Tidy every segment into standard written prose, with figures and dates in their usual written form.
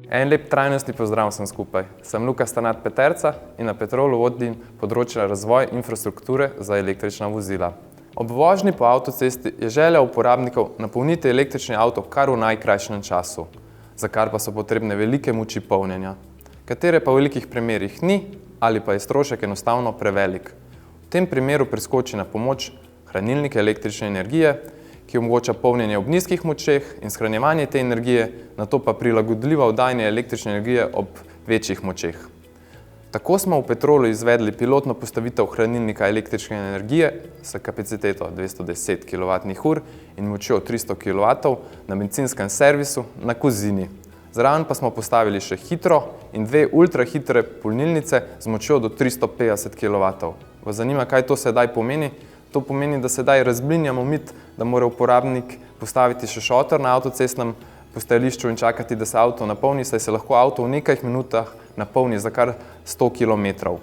En lep trajnostni pozdrav vsem skupaj. Sem Luka Stanat Peterca in na Petrolu vodim področje razvoj infrastrukture za električna vozila. Ob vožnji po avtocesti je želja uporabnikov napolniti električni avto kar v najkrajšem času, za kar pa so potrebne velike moči polnjenja, katere pa v velikih primerih ni ali pa je strošek enostavno prevelik. V tem primeru priskoči na pomoč hranilnik električne energije, ki omogoča polnjenje ob nizkih močeh in shranjevanje te energije, nato pa prilagodljivo oddajanje električne energije ob večjih močeh. Tako smo v Petrolu izvedli pilotno postavitev hranilnika električne energije s kapaciteto 210 kWh in močjo 300 kW na bencinskem servisu na Kozini. Zraven pa smo postavili še hitro in dve ultrahitre polnilnice z močjo do 350 kW. Vas zanima, kaj to sedaj pomeni? To pomeni, da sedaj razblinjamo mit, da mora uporabnik postaviti še šotor na avtocestnem postajališču in čakati, da se avto napolni, saj se lahko avto v nekaj minutah napolni za kar 100 km.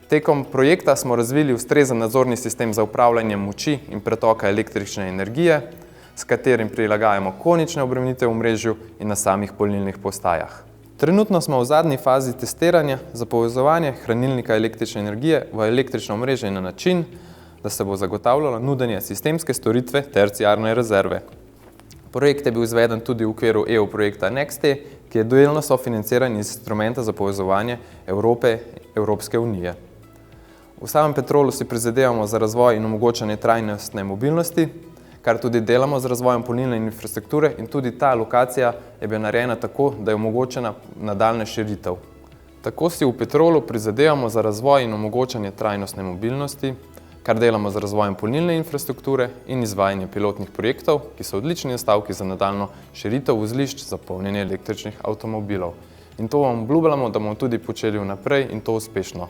Tekom projekta smo razvili ustrezen nadzorni sistem za upravljanje moči in pretoka električne energije, s katerim prilagajamo konične obremenitve v omrežju in na samih polnilnih postajah. Trenutno smo v zadnji fazi testiranja za povezovanje hranilnika električne energije v električno omrežje na način, da se bo zagotavljalo nudenje sistemske storitve terciarne rezerve. Projekt je bil izveden tudi v okviru EU projekta NEXT-E, ki je delno sofinanciran iz instrumenta za povezovanje Evropske unije. V samem Petrolu si prizadevamo za razvoj in omogočanje trajnostne mobilnosti, kar tudi delamo z razvojem polnilne infrastrukture in tudi ta lokacija je bila narejena tako, da je omogočena nadaljnja širitev. Tako si v Petrolu prizadevamo za razvoj in omogočanje trajnostne mobilnosti, kar delamo z razvojem polnilne infrastrukture in izvajanje pilotnih projektov, ki so odlični nastavki za nadaljnjo širitev vozlišč za polnjenje električnih avtomobilov. In to vam obljubljamo, da bomo tudi počeli vnaprej in to uspešno.